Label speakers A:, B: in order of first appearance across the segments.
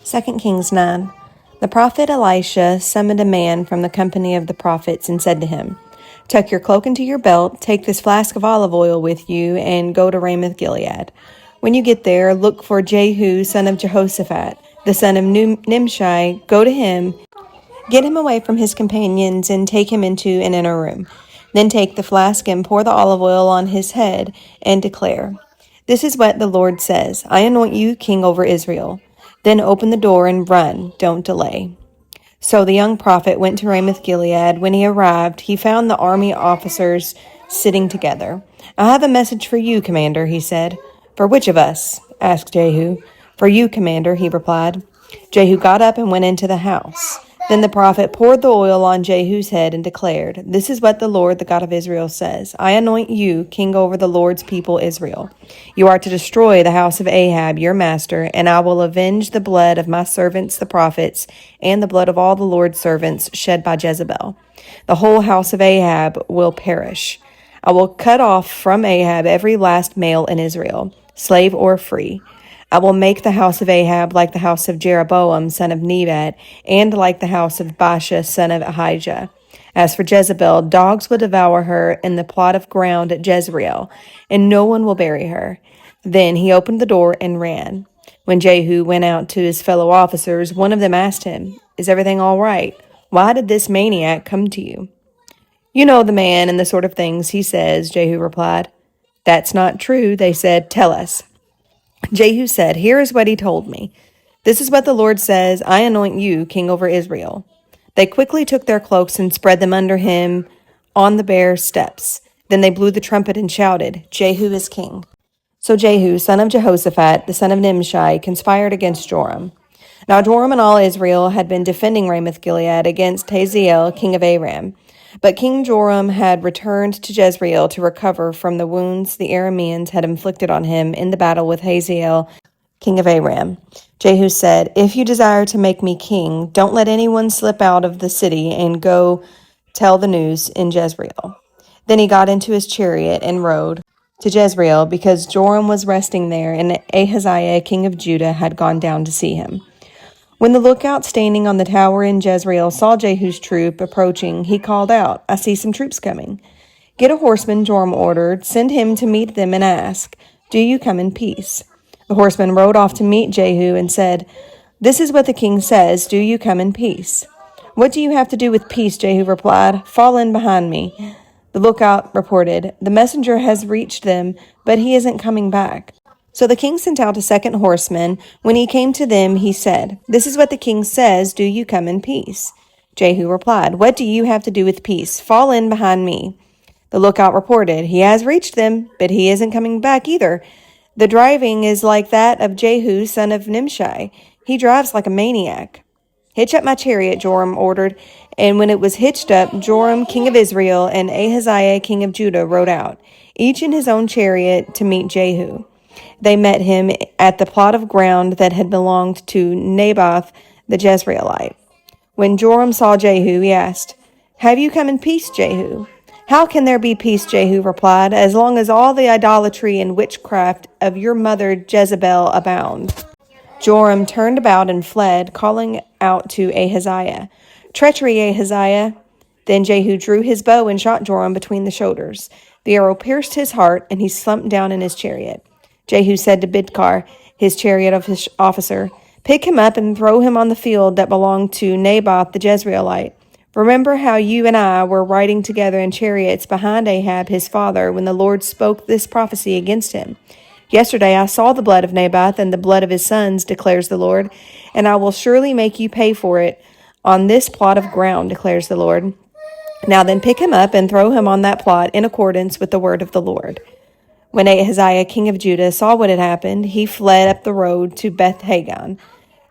A: 2 Kings 9. The prophet Elisha summoned a man from the company of the prophets and said to him, "Tuck your cloak into your belt, take this flask of olive oil with you, and go to Ramoth-Gilead. When you get there, look for Jehu, son of Jehoshaphat, the son of Nimshi. Go to him, get him away from his companions, and take him into an inner room. Then take the flask and pour the olive oil on his head, and declare, 'This is what the Lord says, I anoint you king over Israel.' Then open the door and run, don't delay." So the young prophet went to Ramoth-Gilead. When he arrived, he found the army officers sitting together. "I have a message for you, commander," he said. "For which of us?" asked Jehu. "For you, commander," he replied. Jehu got up and went into the house. Then the prophet poured the oil on Jehu's head and declared, "This is what the Lord, the God of Israel, says. I anoint you king over the Lord's people Israel. You are to destroy the house of Ahab, your master, and I will avenge the blood of my servants the prophets and the blood of all the Lord's servants shed by Jezebel. The whole house of Ahab will perish. I will cut off from Ahab every last male in Israel, slave or free. I will make the house of Ahab like the house of Jeroboam, son of Nebat, and like the house of Baasha, son of Ahijah. As for Jezebel, dogs will devour her in the plot of ground at Jezreel, and no one will bury her." Then he opened the door and ran. When Jehu went out to his fellow officers, one of them asked him, "Is everything all right? Why did this maniac come to you?" "You know the man and the sort of things he says," Jehu replied. "That's not true," they said. "Tell us." Jehu said, "Here is what he told me. This is what the Lord says, I anoint you king over Israel." They quickly took their cloaks and spread them under him on the bare steps. Then they blew the trumpet and shouted, "Jehu is king." So Jehu, son of Jehoshaphat, the son of Nimshi, conspired against Joram. Now Joram and all Israel had been defending Ramoth-Gilead against Hazael, king of Aram. But King Joram had returned to Jezreel to recover from the wounds the Arameans had inflicted on him in the battle with Hazael, king of Aram. Jehu said, "If you desire to make me king, don't let anyone slip out of the city and go tell the news in Jezreel." Then he got into his chariot and rode to Jezreel, because Joram was resting there, and Ahaziah, king of Judah, had gone down to see him. When the lookout standing on the tower in Jezreel saw Jehu's troop approaching, he called out, "I see some troops coming." "Get a horseman," Joram ordered. "Send him to meet them and ask, 'Do you come in peace?'" The horseman rode off to meet Jehu and said, "This is what the king says, 'Do you come in peace?'" "What do you have to do with peace?" Jehu replied. "Fall in behind me." The lookout reported, "The messenger has reached them, but he isn't coming back." So the king sent out a second horseman. When he came to them, he said, "This is what the king says, 'Do you come in peace?'" Jehu replied, "What do you have to do with peace? Fall in behind me." The lookout reported, "He has reached them, but he isn't coming back either. The driving is like that of Jehu, son of Nimshi. He drives like a maniac." "Hitch up my chariot," Joram ordered. And when it was hitched up, Joram, king of Israel, and Ahaziah, king of Judah, rode out, each in his own chariot, to meet Jehu. They met him at the plot of ground that had belonged to Naboth the Jezreelite. When Joram saw Jehu, he asked, "Have you come in peace, Jehu?" "How can there be peace?" Jehu replied, "as long as all the idolatry and witchcraft of your mother Jezebel abound." Joram turned about and fled, calling out to Ahaziah, "Treachery, Ahaziah!" Then Jehu drew his bow and shot Joram between the shoulders. The arrow pierced his heart, and he slumped down in his chariot. Jehu said to Bidkar, his chariot officer, "Pick him up and throw him on the field that belonged to Naboth the Jezreelite. Remember how you and I were riding together in chariots behind Ahab his father when the Lord spoke this prophecy against him. Yesterday I saw the blood of Naboth and the blood of his sons, declares the Lord, and I will surely make you pay for it on this plot of ground, declares the Lord. Now then pick him up and throw him on that plot in accordance with the word of the Lord." When Ahaziah, king of Judah, saw what had happened, he fled up the road to Beth-Hagan.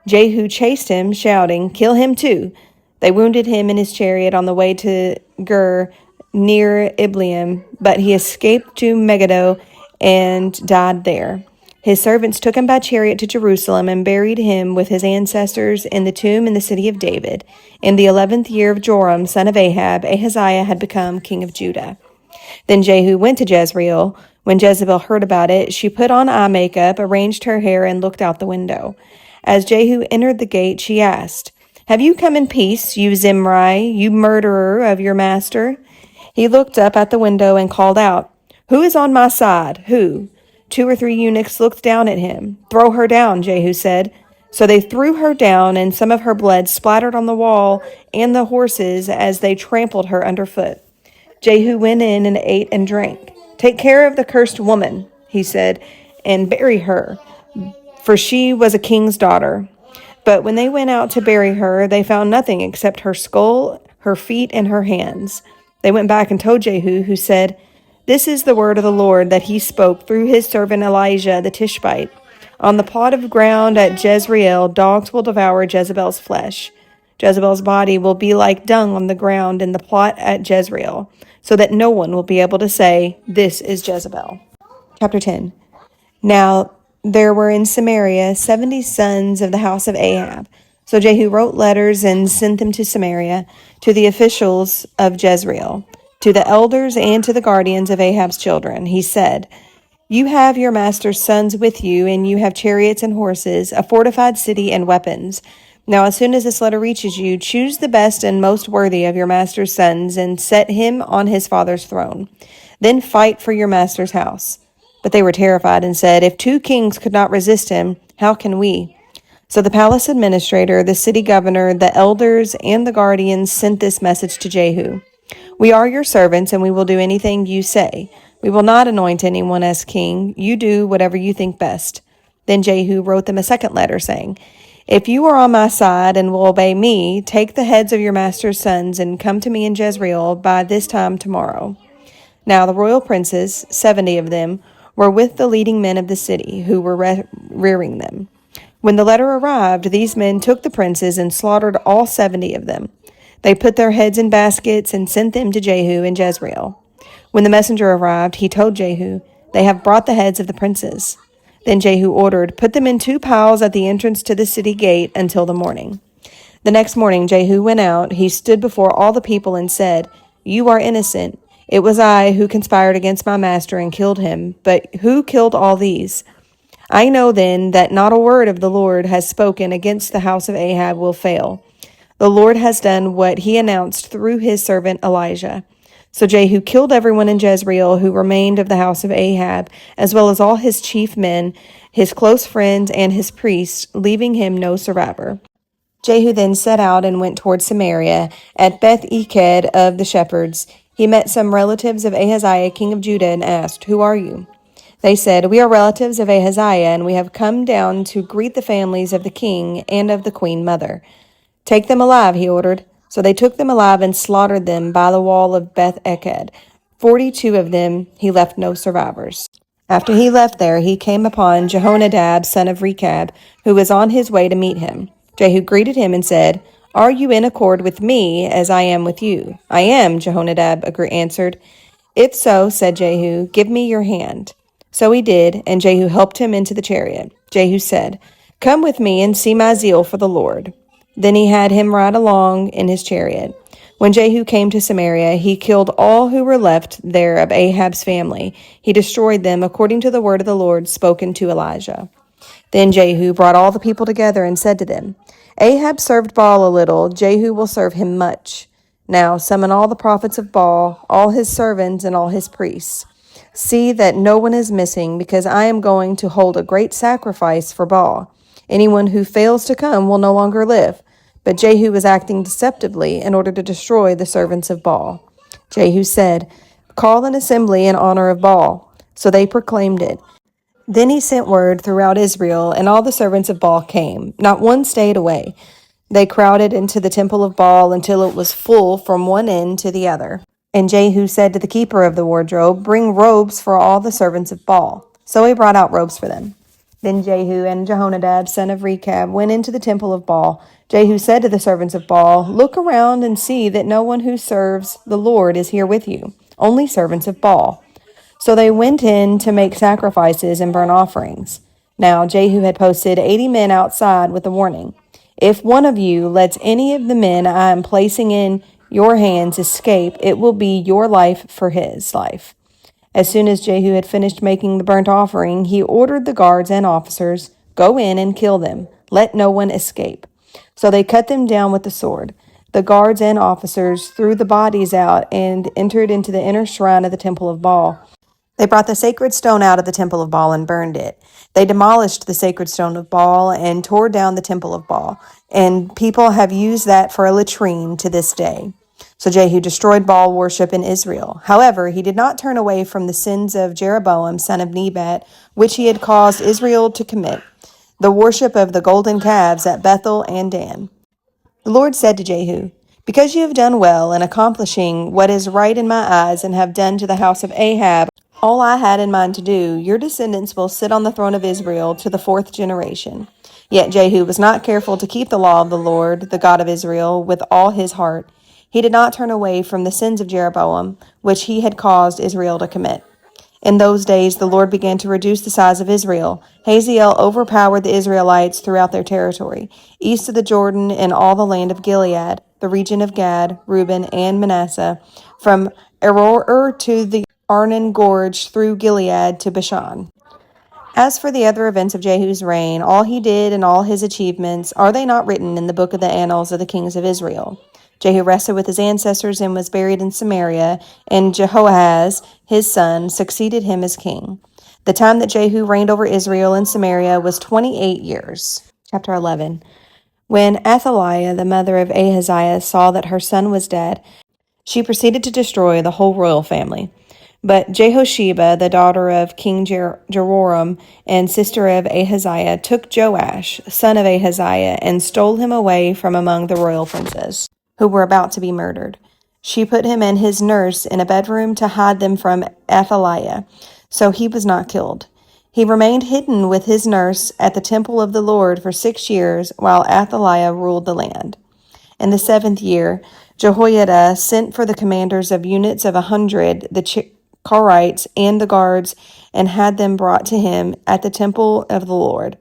A: Jehu chased him, shouting, "Kill him too!" They wounded him in his chariot on the way to Gur, near Ibleam, but he escaped to Megiddo and died there. His servants took him by chariot to Jerusalem and buried him with his ancestors in the tomb in the city of David. In the 11th year of Joram, son of Ahab, Ahaziah had become king of Judah. Then Jehu went to Jezreel. When Jezebel heard about it, she put on eye makeup, arranged her hair, and looked out the window. As Jehu entered the gate, she asked, "Have you come in peace, you Zimri, you murderer of your master?" He looked up at the window and called out, "Who is on my side? Who?" 2 or 3 eunuchs looked down at him. "Throw her down," Jehu said. So they threw her down, and some of her blood splattered on the wall and the horses as they trampled her underfoot. Jehu went in and ate and drank. "Take care of the cursed woman," he said, "and bury her, for she was a king's daughter." But when they went out to bury her, they found nothing except her skull, her feet, and her hands. They went back and told Jehu, who said, "This is the word of the Lord that he spoke through his servant Elijah the Tishbite. On the plot of ground at Jezreel, dogs will devour Jezebel's flesh. Jezebel's body will be like dung on the ground in the plot at Jezreel, so that no one will be able to say, 'This is Jezebel.'" Chapter 10. Now there were in Samaria 70 sons of the house of Ahab. So Jehu wrote letters and sent them to Samaria, to the officials of Jezreel, to the elders, and to the guardians of Ahab's children. He said, "You have your master's sons with you, and you have chariots and horses, a fortified city, and weapons. Now as soon as this letter reaches you, choose the best and most worthy of your master's sons, and set him on his father's throne. Then fight for your master's house." But they were terrified and said, "If 2 kings could not resist him, how can we?" So the palace administrator, the city governor, the elders, and the guardians sent this message to Jehu: "We are your servants, and we will do anything you say. We will not anoint anyone as king. You do whatever you think best." Then Jehu wrote them a second letter, saying, "If you are on my side and will obey me, take the heads of your master's sons and come to me in Jezreel by this time tomorrow." Now the royal princes, 70 of them, were with the leading men of the city, who were rearing them. When the letter arrived, these men took the princes and slaughtered all 70 of them. They put their heads in baskets and sent them to Jehu in Jezreel. When the messenger arrived, he told Jehu, "They have brought the heads of the princes." Then Jehu ordered, "Put them in 2 piles at the entrance to the city gate until the morning." The next morning Jehu went out. He stood before all the people and said, "You are innocent. It was I who conspired against my master and killed him. But who killed all these? I know then that not a word of the Lord has spoken against the house of Ahab will fail. The Lord has done what he announced through his servant Elijah." So Jehu killed everyone in Jezreel who remained of the house of Ahab, as well as all his chief men, his close friends, and his priests, leaving him no survivor. Jehu then set out and went toward Samaria. At Beth-eked of the shepherds, he met some relatives of Ahaziah, king of Judah, and asked, "Who are you?" They said, "We are relatives of Ahaziah, and we have come down to greet the families of the king and of the queen mother." "Take them alive," he ordered. So they took them alive and slaughtered them by the wall of Beth-eked. 42 of them, he left no survivors. After he left there, he came upon Jehonadab, son of Rechab, who was on his way to meet him. Jehu greeted him and said, "Are you in accord with me as I am with you?" "I am," Jehonadab answered. "If so," said Jehu, "give me your hand." So he did, and Jehu helped him into the chariot. Jehu said, "Come with me and see my zeal for the Lord." Then he had him ride along in his chariot. When Jehu came to Samaria, he killed all who were left there of Ahab's family. He destroyed them according to the word of the Lord spoken to Elijah. Then Jehu brought all the people together and said to them, "Ahab served Baal a little, Jehu will serve him much. Now summon all the prophets of Baal, all his servants, and all his priests. See that no one is missing, because I am going to hold a great sacrifice for Baal. Anyone who fails to come will no longer live." But Jehu was acting deceptively in order to destroy the servants of Baal. Jehu said, "Call an assembly in honor of Baal." So they proclaimed it. Then he sent word throughout Israel, and all the servants of Baal came. Not one stayed away. They crowded into the temple of Baal until it was full from one end to the other. And Jehu said to the keeper of the wardrobe, "Bring robes for all the servants of Baal." So he brought out robes for them. Then Jehu and Jehonadab, son of Rechab, went into the temple of Baal. Jehu said to the servants of Baal, "Look around and see that no one who serves the Lord is here with you, only servants of Baal." So they went in to make sacrifices and burn offerings. Now Jehu had posted 80 men outside with a warning: "If one of you lets any of the men I am placing in your hands escape, it will be your life for his life." As soon as Jehu had finished making the burnt offering, he ordered the guards and officers, "Go in and kill them. Let no one escape." So they cut them down with the sword. The guards and officers threw the bodies out and entered into the inner shrine of the temple of Baal. They brought the sacred stone out of the temple of Baal and burned it. They demolished the sacred stone of Baal and tore down the temple of Baal, and people have used that for a latrine to this day. So Jehu destroyed Baal worship in Israel. However, he did not turn away from the sins of Jeroboam, son of Nebat, which he had caused Israel to commit, the worship of the golden calves at Bethel and Dan. The Lord said to Jehu, "Because you have done well in accomplishing what is right in my eyes and have done to the house of Ahab all I had in mind to do, your descendants will sit on the throne of Israel to the fourth generation." Yet Jehu was not careful to keep the law of the Lord, the God of Israel, with all his heart. He did not turn away from the sins of Jeroboam, which he had caused Israel to commit. In those days, the Lord began to reduce the size of Israel. Hazael overpowered the Israelites throughout their territory, east of the Jordan and all the land of Gilead, the region of Gad, Reuben, and Manasseh, from Aroer to the Arnon Gorge through Gilead to Bashan. As for the other events of Jehu's reign, all he did and all his achievements, are they not written in the book of the annals of the kings of Israel? Jehu rested with his ancestors and was buried in Samaria, and Jehoahaz, his son, succeeded him as king. The time that Jehu reigned over Israel in Samaria was 28 years. Chapter 11. When Athaliah, the mother of Ahaziah, saw that her son was dead, she proceeded to destroy the whole royal family. But Jehosheba, the daughter of King Jehoram and sister of Ahaziah, took Joash, son of Ahaziah, and stole him away from among the royal princes, who were about to be murdered. She put him and his nurse in a bedroom to hide them from Athaliah, so he was not killed. He remained hidden with his nurse at the temple of the Lord for 6 years, while Athaliah ruled the land. In the 7th year, Jehoiada sent for the commanders of units of 100, the Karites and the guards, and had them brought to him at the temple of the Lord.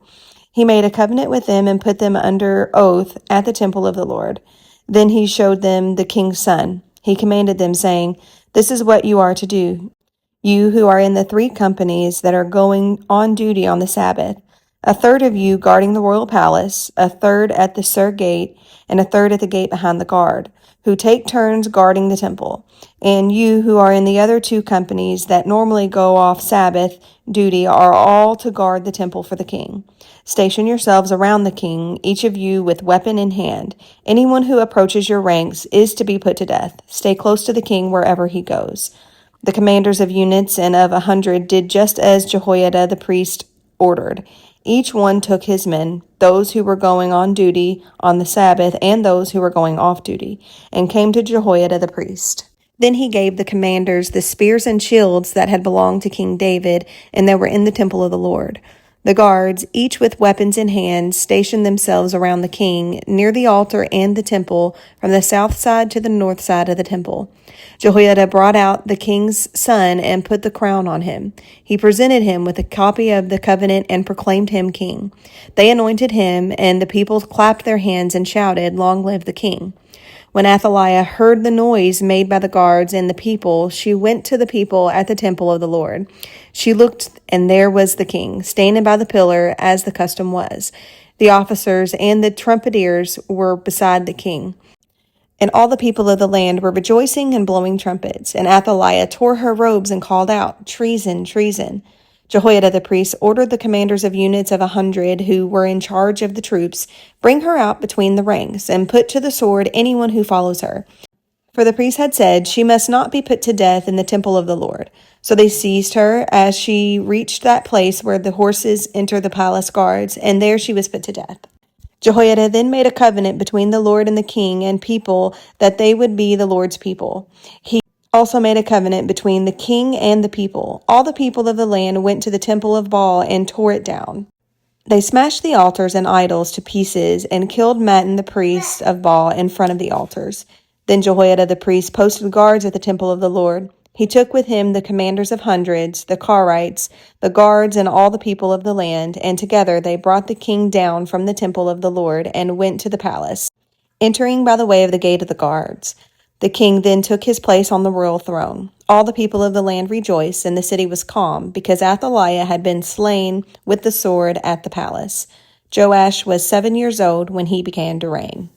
A: He made a covenant with them and put them under oath at the temple of the Lord. Then he showed them the king's son. He commanded them, saying, "This is what you are to do, you who are in the 3 companies that are going on duty on the Sabbath. A third of you guarding the royal palace, a third at the Sur gate, and a third at the gate behind the guard, who take turns guarding the temple. And you who are in the other 2 companies that normally go off Sabbath duty are all to guard the temple for the king. Station yourselves around the king, each of you with weapon in hand. Anyone who approaches your ranks is to be put to death. Stay close to the king wherever he goes." The commanders of units and of 100 did just as Jehoiada the priest ordered. Each one took his men, those who were going on duty on the Sabbath and those who were going off duty, and came to Jehoiada the priest. Then he gave the commanders the spears and shields that had belonged to King David, and that were in the temple of the Lord. The guards, each with weapons in hand, stationed themselves around the king, near the altar and the temple, from the south side to the north side of the temple. Jehoiada brought out the king's son and put the crown on him. He presented him with a copy of the covenant and proclaimed him king. They anointed him, and the people clapped their hands and shouted, "Long live the king." When Athaliah heard the noise made by the guards and the people, she went to the people at the temple of the Lord. She looked, and there was the king, standing by the pillar, as the custom was. The officers and the trumpeters were beside the king. And all the people of the land were rejoicing and blowing trumpets. And Athaliah tore her robes and called out, "Treason, treason." Jehoiada the priest ordered the commanders of units of 100 who were in charge of the troops, "Bring her out between the ranks, and put to the sword anyone who follows her." For the priest had said, "She must not be put to death in the temple of the Lord." So they seized her as she reached that place where the horses enter the palace guards, and there she was put to death. Jehoiada then made a covenant between the Lord and the king and people that they would be the Lord's people. He also made a covenant between the king and the people. All the people of the land went to the temple of Baal and tore it down. They smashed the altars and idols to pieces and killed Mattan the priest of Baal in front of the altars. Then Jehoiada the priest posted guards at the temple of the Lord. He took with him the commanders of hundreds, the Karites, the guards, and all the people of the land, and together they brought the king down from the temple of the Lord and went to the palace, entering by the way of the gate of the guards. The king then took his place on the royal throne. All the people of the land rejoiced, and the city was calm, because Athaliah had been slain with the sword at the palace. Joash was 7 years old when he began to reign.